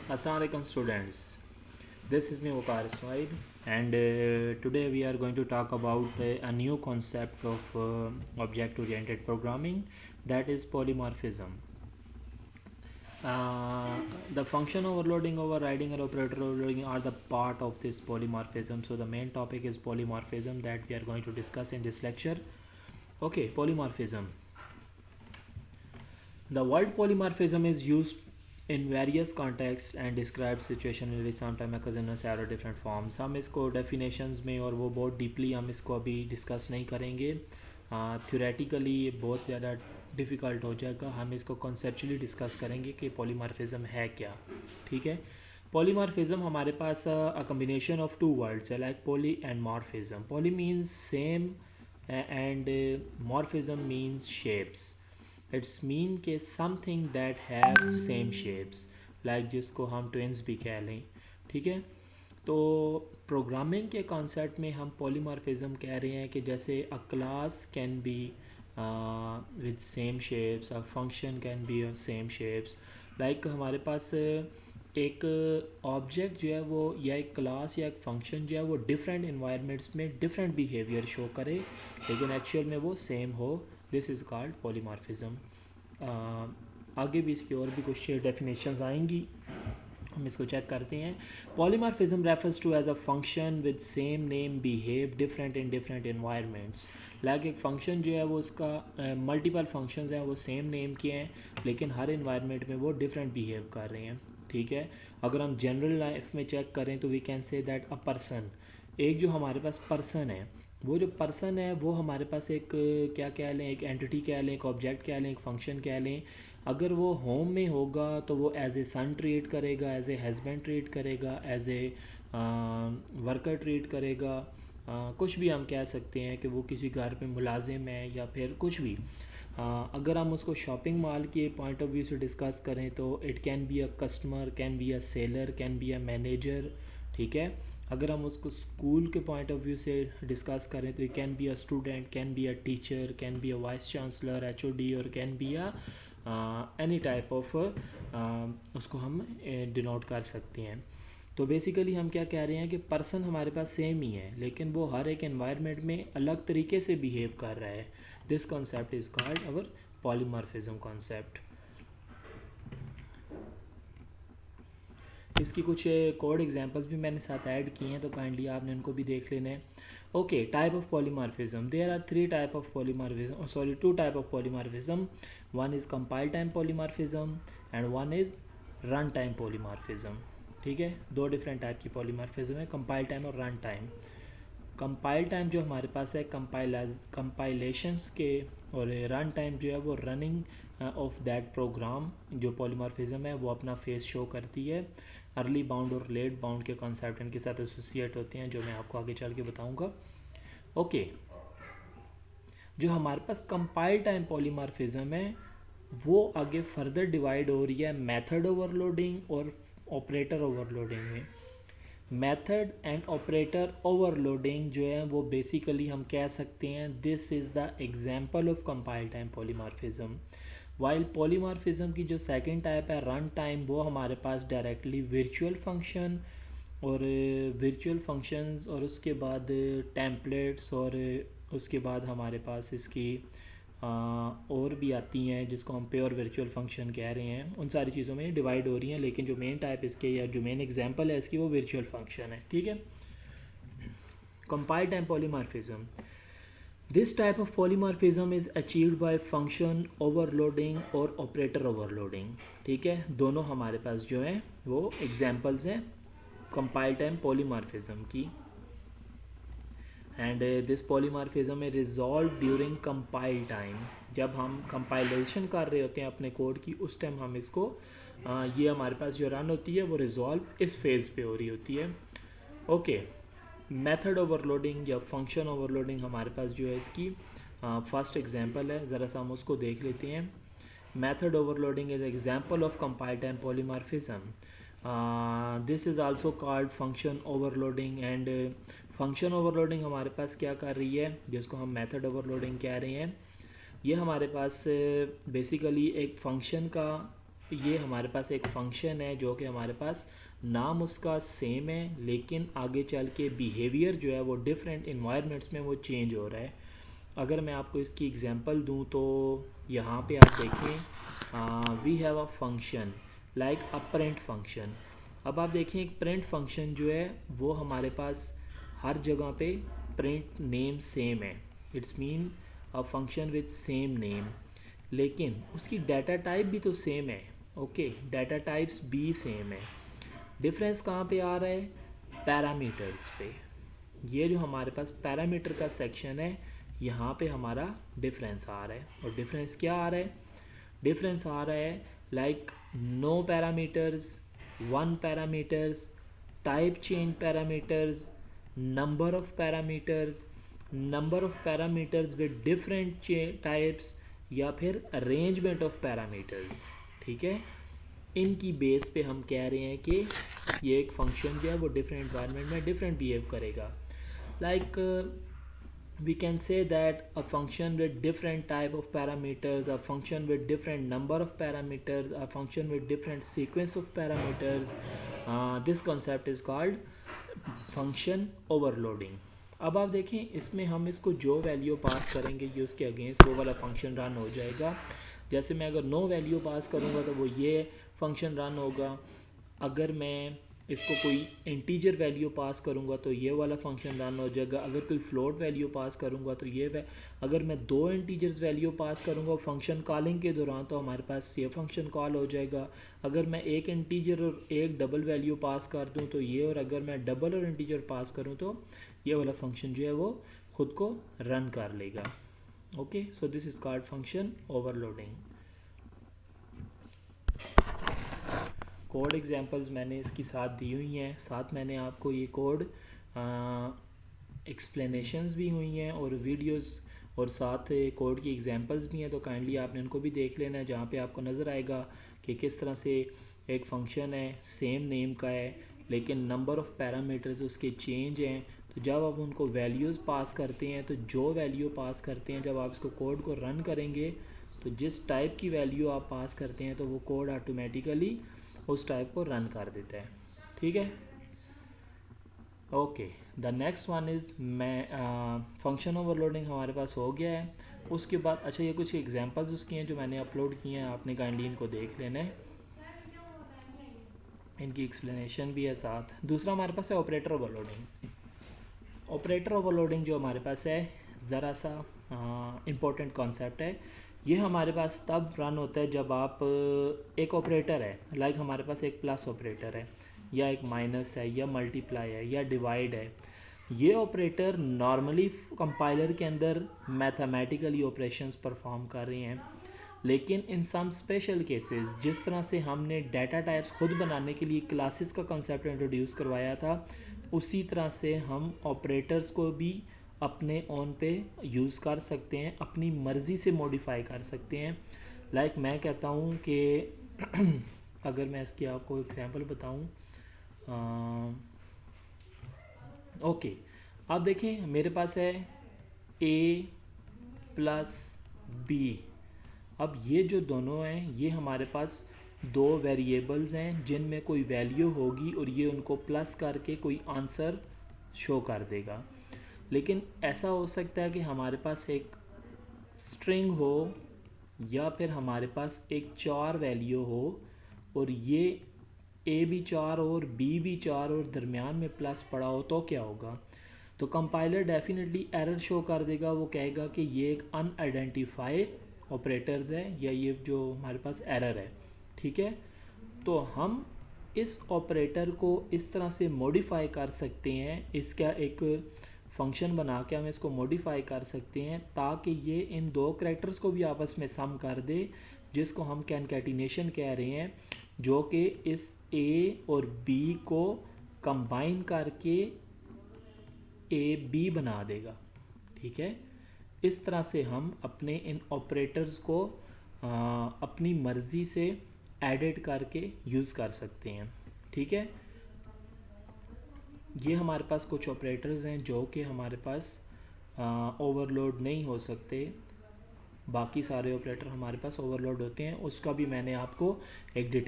Assalamualaikum students. This is me Waqar Ismail, and today we are going to talk about a new concept of object-oriented programming, that is polymorphism. The function overloading, overriding, and operator overloading are the part of this polymorphism. So the main topic is polymorphism that we are going to discuss in this lecture. Okay, polymorphism. The word polymorphism is used in various contexts and describes situation in which sometimes occurs in several different forms. हम इसको definitions में और वो बहुत deeply हम इसको अभी discuss नहीं करेंगे. Theoretically ये बहुत ज़्यादा डिफ़िकल्ट हो जाएगा. हम इसको conceptually discuss करेंगे कि polymorphism है क्या. ठीक है. Polymorphism हमारे पास a combination of two words है, like poly and morphism. Poly means same and morphism means shapes. It's mean के something that have same shapes, like जिसको हम ट्विंस भी कह लें. ठीक है. तो प्रोग्रामिंग के कॉन्सेप्ट में हम पॉलीमॉर्फिज्म कह रहे हैं कि जैसे अ class can be with same shapes, a function can be same shapes. Like हमारे पास एक ऑब्जेक्ट जो है वो या एक क्लास या एक फंक्शन जो है वो डिफरेंट इन्वायरमेंट्स में डिफरेंट बिहेवियर शो करे, लेकिन एक्चुअल में वो सेम हो. This is called polymorphism. आगे भी इसकी और भी कुछ डेफिनेशंस आएंगी, हम इसको चेक करते हैं. Polymorphism refers to as a function with same name behave different in different environments. Like एक फंक्शन जो है वो उसका मल्टीपल फंक्शंस हैं, वो सेम नेम के हैं, लेकिन हर इन्वायरमेंट में वो डिफरेंट बिहेव कर रहे हैं. ठीक है. अगर हम जनरल लाइफ में चेक करें तो we can say that a person, एक जो हमारे पास पर्सन है, वो जो पर्सन है वो हमारे पास एक क्या कह लें, एक एंटिटी कह लें, एक ऑब्जेक्ट कह लें, एक फंक्शन कह लें. अगर वो होम में होगा तो वो एज ए सन ट्रीट करेगा, एज ए हस्बैंड ट्रीट करेगा, एज ए वर्कर ट्रीट करेगा. कुछ भी हम कह सकते हैं कि वो किसी घर पे मुलाजिम है या फिर कुछ भी. अगर हम उसको शॉपिंग मॉल के पॉइंट ऑफ व्यू से डिस्कस करें तो it can be a customer, can be a seller, can be a manager. ठीक है. अगर हम उसको स्कूल के पॉइंट ऑफ व्यू से डिस्कस करें तो can be a student, can be a teacher, can be a vice chancellor, HOD, और can be a any type of, उसको हम डिनोट कर सकते हैं. तो बेसिकली हम क्या कह रहे हैं कि पर्सन हमारे पास सेम ही है, लेकिन वो हर एक एनवायरनमेंट में अलग तरीके से बिहेव कर रहा है. This concept is called our polymorphism concept. इसकी कुछ कोड एग्जांपल्स भी मैंने साथ ऐड किए हैं, तो काइंडली आपने उनको भी देख लेना है. Okay. Type of polymorphism. There are three type of polymorphism, sorry two type of polymorphism. One is compile time polymorphism and one is run time polymorphism. ठीक है. दो डिफरेंट टाइप की पॉलीमॉर्फिज्म है, कंपाइल टाइम और run time. Compile time जो हमारे पास है compilations के, और रन टाइम जो है वो रनिंग ऑफ दैट प्रोग्राम. जो पॉलीमॉर्फिज्म है वो अपना फेस शो करती है. अर्ली बाउंड और लेट बाउंड के कॉन्सेप्ट इनके साथ एसोसिएट होते हैं, जो मैं आपको आगे चल के बताऊंगा. ओके. जो हमारे पास कंपाइल टाइम पॉलीमॉर्फिज्म है वो आगे फर्दर डिवाइड हो रही है मेथड ओवरलोडिंग और ऑपरेटर ओवरलोडिंग में. मेथड एंड ऑपरेटर ओवरलोडिंग जो है वो बेसिकली हम कह सकते हैं this is the example of compile time polymorphism. While polymorphism की जो सेकंड टाइप है रन टाइम, वो हमारे पास डायरेक्टली वर्चुअल फंक्शन और वर्चुअल फंक्शंस और उसके बाद टेम्पलेट्स और उसके बाद हमारे पास इसकी और भी आती हैं जिसको हम प्योर वर्चुअल फंक्शन कह रहे हैं. उन सारी चीज़ों में डिवाइड हो रही हैं, लेकिन जो मेन टाइप इसके या जो मेन एग्जांपल है इसकी वो वर्चुअल फंक्शन है. ठीक है. Compile time polymorphism. This type of polymorphism is achieved by function overloading और ऑपरेटर ओवरलोडिंग. ठीक है. दोनों हमारे पास जो हैं वो एग्जांपल्स हैं कंपाइल टाइम पॉलीमॉर्फिज्म की. And this polymorphism is resolve during compile time. जब हम कंपाइलेशन कर रहे होते हैं अपने कोड की, उस टाइम हम इसको ये हमारे पास जो रन होती है वो रिजॉल्व इस फेज़ पे हो रही होती है. ओके. मेथड ओवरलोडिंग या फंक्शन ओवरलोडिंग हमारे पास जो है इसकी फर्स्ट एग्जांपल है, ज़रा सा हम उसको देख लेते हैं. Method overloading is example of compile time polymorphism. This is also called function overloading. And function overloading हमारे पास क्या कर रही है, जिसको हम मेथड ओवरलोडिंग कह रहे हैं, ये हमारे पास बेसिकली एक फंक्शन का ये हमारे पास एक फंक्शन है जो कि हमारे पास नाम उसका सेम है, लेकिन आगे चल के बिहेवियर जो है वो डिफरेंट इन्वायरमेंट्स में वो चेंज हो रहा है। अगर मैं आपको इसकी एग्जांपल दूं तो यहाँ पे आप देखें, we have a function like a print function. अब आप देखें एक प्रिंट फंक्शन जो है वो हमारे पास हर जगह पे प्रिंट नेम सेम है, it's mean a function with same name, लेकिन उसकी डाटा टाइप भी तो सेम है। ओके, डाटा टाइप्स भी सेम है। डिफरेंस कहाँ पे आ रहा है? पैरामीटर्स पे। ये जो हमारे पास पैरामीटर का सेक्शन है, यहाँ पे हमारा डिफरेंस आ रहा है। और डिफरेंस क्या आ रहा है? डिफरेंस आ रहा है like no parameters, one parameters, type change parameters, number of parameters, number of parameters with different types, या फिर arrangement of parameters। ठीक है, इनकी बेस पे हम कह रहे हैं कि ये एक फंक्शन जो है वो डिफरेंट इन्वायरमेंट में डिफरेंट बिहेव करेगा। Like we can say that a function with different type of parameters, a function with different number of parameters, a function with different sequence of parameters, this concept is called function overloading। अब आप देखें इसमें हम इसको जो value pass करेंगे ये उसके अगेंस्ट वो वाला फंक्शन रन हो जाएगा। जैसे मैं अगर नो वैल्यू पास करूँगा तो वो ये फंक्शन रन होगा। अगर मैं इसको कोई इंटीजर वैल्यू पास करूँगा तो ये वाला फंक्शन रन हो जाएगा। अगर कोई फ्लोट वैल्यू पास करूँगा तो ये अगर मैं दो इंटीजर्स वैल्यू पास करूँगा फंक्शन कॉलिंग के दौरान तो हमारे पास ये फंक्शन कॉल हो जाएगा। अगर मैं एक इंटीजर और एक डबल वैल्यू पास कर दूँ तो ये, और अगर मैं डबल और इंटीजर पास करूँ तो ये वाला फंक्शन जो है वो खुद को रन कर लेगा। Okay, so this is called function overloading. Code examples मैंने इसकी साथ दी हुई हैं, साथ मैंने आपको ये कोड एक्सप्लेनेशंस भी हुई हैं और वीडियोस और साथ कोड की एग्जांपल्स भी हैं, तो काइंडली आपने उनको भी देख लेना है, जहाँ पे आपको नज़र आएगा कि किस तरह से एक फंक्शन है सेम नेम का है लेकिन नंबर ऑफ़ पैरामीटर्स उसके चेंज हैं। तो जब आप उनको वैल्यूज़ पास करते हैं तो जो वैल्यू पास करते हैं जब आप इसको कोड को रन करेंगे तो जिस टाइप की वैल्यू आप पास करते हैं तो वो कोड ऑटोमेटिकली उस टाइप को रन कर देता है। ठीक है, okay. The next one is मैं फंक्शन ओवरलोडिंग हमारे पास हो गया है। उसके बाद अच्छा ये कुछ एग्जांपल्स उसकी हैं जो मैंने अपलोड किए हैं, आपने काइंडली इनको देख लेना है, इनकी एक्सप्लेनेशन भी है साथ। दूसरा हमारे पास है ऑपरेटर ओवरलोडिंग। ऑपरेटर ओवरलोडिंग जो हमारे पास है ज़रा सा इम्पोर्टेंट कॉन्सेप्ट है। ये हमारे पास तब रन होता है जब आप एक ऑपरेटर है, लाइक हमारे पास एक प्लस ऑपरेटर है या एक माइनस है या मल्टीप्लाई है या डिवाइड है। ये ऑपरेटर नॉर्मली कंपाइलर के अंदर मैथमेटिकली ऑपरेशंस परफॉर्म कर रहे हैं, लेकिन इन सम स्पेशल केसेस जिस तरह से हमने डाटा टाइप्स खुद बनाने के लिए क्लासेस का कॉन्सेप्ट इंट्रोड्यूस करवाया था, उसी तरह से हम ऑपरेटर्स को भी अपने ऑन पे यूज़ कर सकते हैं, अपनी मर्ज़ी से मॉडिफाई कर सकते हैं। लाइक मैं कहता हूँ कि अगर मैं इसकी आपको एग्जांपल बताऊँ, ओके, आप देखें मेरे पास है a प्लस बी। अब ये जो दोनों हैं ये हमारे पास दो वेरिएबल्स हैं जिनमें कोई वैल्यू होगी और ये उनको प्लस करके कोई आंसर शो कर देगा। लेकिन ऐसा हो सकता है कि हमारे पास एक स्ट्रिंग हो या फिर हमारे पास एक चार वैल्यू हो और ये ए भी चार हो और बी भी चार और दरमियान में प्लस पड़ा हो, तो क्या होगा? तो कंपाइलर डेफिनेटली एरर शो कर देगा। वो कहेगा कि ये एक अनआइडेंटिफाइड ऑपरेटर्स है या ये जो हमारे पास एरर है। ठीक है, तो हम इस ऑपरेटर को इस तरह से मॉडिफाई कर सकते हैं, इसका एक फंक्शन बना के हम इसको मॉडिफाई कर सकते हैं ताकि ये इन दो करैक्टर्स को भी आपस में सम कर दे, जिसको हम कैनकैटिनेशन कह रहे हैं, जो कि इस ए और बी को कंबाइन करके ए बी बना देगा। ठीक है, इस तरह से हम अपने इन ऑपरेटर्स को अपनी मर्ज़ी से एडिट करके यूज़ कर सकते हैं। ठीक है, ये हमारे पास कुछ ऑपरेटर्स हैं जो कि हमारे पास ओवरलोड नहीं हो सकते बाकी सारे ऑपरेटर हमारे पास ओवरलोड होते हैं, उसका भी मैंने आपको एक डिटेल